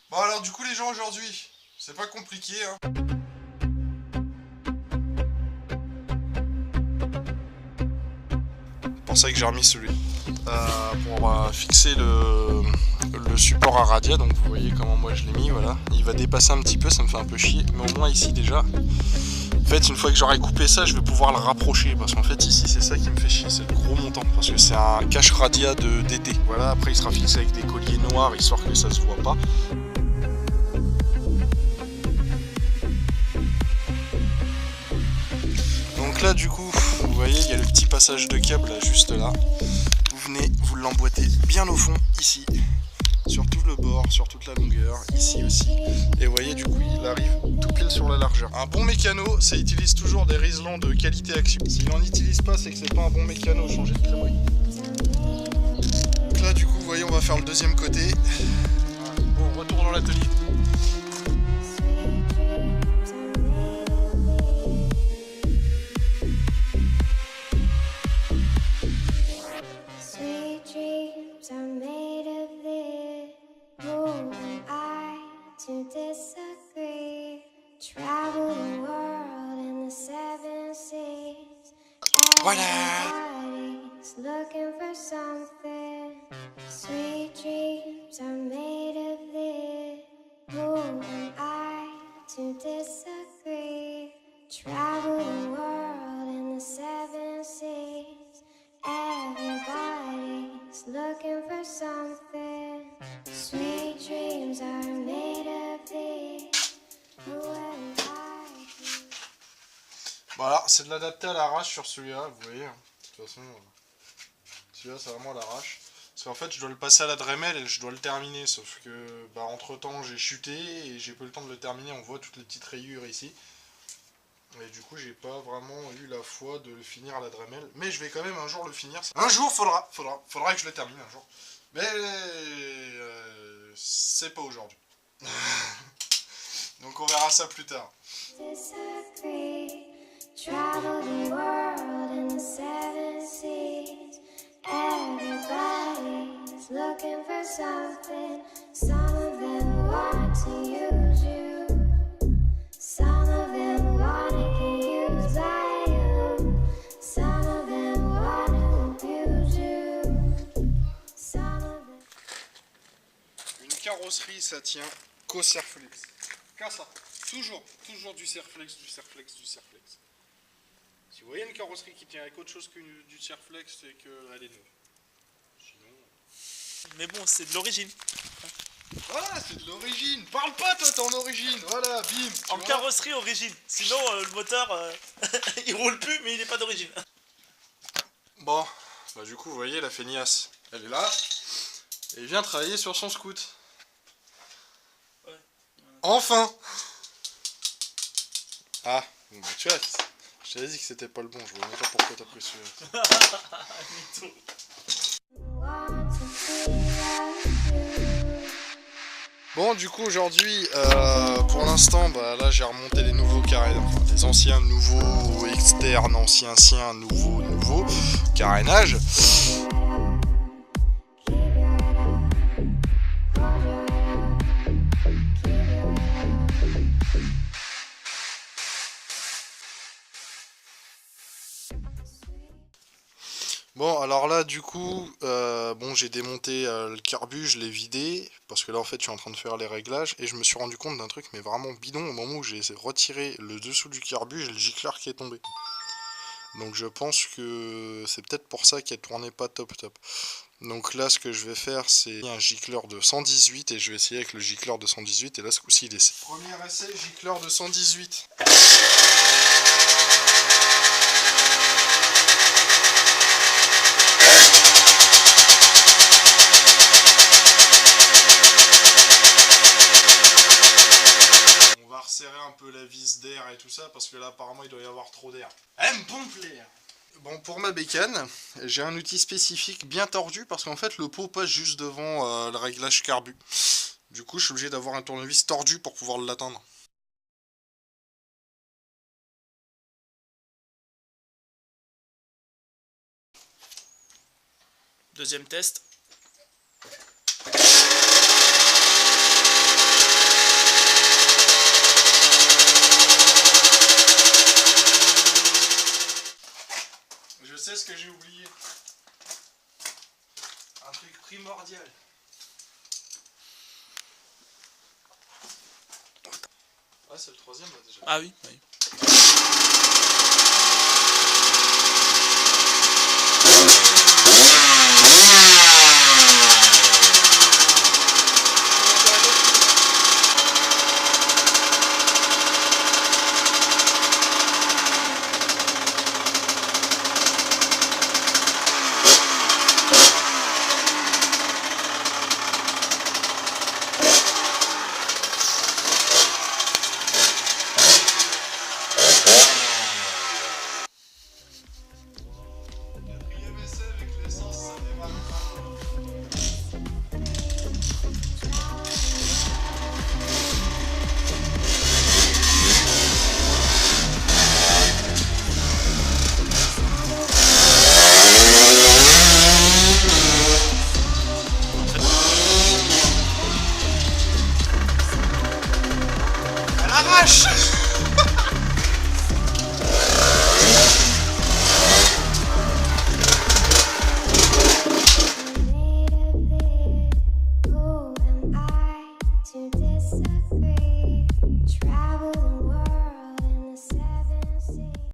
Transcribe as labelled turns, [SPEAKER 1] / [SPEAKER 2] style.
[SPEAKER 1] Bon alors du coup les gens aujourd'hui, c'est pas compliqué hein. C'est pour ça que j'ai remis celui pour fixer le support à radia. Donc vous voyez comment moi je l'ai mis, voilà. Il va dépasser un petit peu, ça me fait un peu chier, mais au moins ici déjà. En fait, une fois que j'aurai coupé ça, je vais pouvoir le rapprocher. Parce qu'en fait, ici, c'est ça qui me fait chier, c'est le gros montant. Parce que c'est un cache radia d'été. Voilà, après, il sera fixé avec des colliers noirs, histoire que ça se voit pas. Donc là, du coup, vous voyez, il y a le petit passage de câble, là, juste là. Vous venez, vous l'emboîtez bien au fond, ici. Sur tout le bord, sur toute la longueur, ici aussi. Et vous voyez, du coup, il arrive tout pile sur la largeur. Un bon mécano, ça utilise toujours des riselons de qualité action. S'il n'en utilise pas, c'est que c'est pas un bon mécano, changez de crémerie. Donc là, du coup, vous voyez, on va faire le deuxième côté. Bon, retour dans l'atelier. Voilà. Looking for something. Sweet dreams are made of this. Who am I to disagree? Travel the world in the seven seas. Everybody's looking for something. Sweet dreams are made of this. Who am I? Voilà, c'est de l'adapter à l'arrache sur celui-là, vous voyez. De toute façon, celui-là c'est vraiment à l'arrache. Parce qu'en fait je dois le passer à la Dremel et je dois le terminer. Sauf que bah, entre temps j'ai chuté et j'ai pas eu le temps de le terminer. On voit toutes les petites rayures ici. Et du coup j'ai pas vraiment eu la foi de le finir à la Dremel. Mais je vais quand même un jour le finir. Un jour faudra que je le termine un jour. Mais c'est pas aujourd'hui. Donc on verra ça plus tard. Travel the world in the seven seas. Everybody's looking for something. Some of them want to use you. Some of them want to get used by you. Some of them want to abuse you. Some of them... Une carrosserie, ça tient qu'au Serflex. Qu'à ça. Toujours du Serflex, du Serflex, du Serflex. Si vous voyez une carrosserie qui tient avec autre chose que du Serflex, c'est qu'elle est neuve. Sinon...
[SPEAKER 2] Mais bon, c'est de l'origine.
[SPEAKER 1] Voilà, c'est de l'origine. Parle pas toi ton origine. Voilà, bim.
[SPEAKER 2] En carrosserie origine. Sinon, le moteur, il roule plus, mais il n'est pas d'origine.
[SPEAKER 1] Bon, bah du coup, vous voyez, la feignasse, elle est là. Et vient travailler sur son scout.
[SPEAKER 2] Ouais.
[SPEAKER 1] Enfin. Ah, bon, bah, tu vois, je t'avais dit que c'était pas le bon, je vois même pas pourquoi t'as pris celui-là. Bon, du coup, aujourd'hui, pour l'instant, bah, là, j'ai remonté les nouveaux carénages, enfin, les anciens, nouveaux, externes, anciens, nouveaux carénages. Bon, alors là, du coup, bon, j'ai démonté le carbu, je l'ai vidé, parce que là, en fait, je suis en train de faire les réglages, et je me suis rendu compte d'un truc, mais vraiment bidon, au moment où j'ai retiré le dessous du carbu, j'ai le gicleur qui est tombé. Donc je pense que c'est peut-être pour ça qu'elle tournait pas top. Donc là, ce que je vais faire, c'est un gicleur de 118, et je vais essayer avec le gicleur de 118, et là, ce coup-ci, il essaie. Premier essai, gicleur de 118. Resserrer un peu la vis d'air et tout ça parce que là apparemment il doit y avoir trop d'air. Elle me pompe l'air. Bon, pour ma bécane, j'ai un outil spécifique bien tordu parce qu'en fait le pot passe juste devant le réglage carbu. Du coup je suis obligé d'avoir un tournevis tordu pour pouvoir l'atteindre.
[SPEAKER 2] Deuxième test.
[SPEAKER 3] Ouais, c'est le troisième là déjà.
[SPEAKER 2] Ah oui, oui.
[SPEAKER 3] Quatrième essai avec l'essence, ça démarre pas. À l'arrache.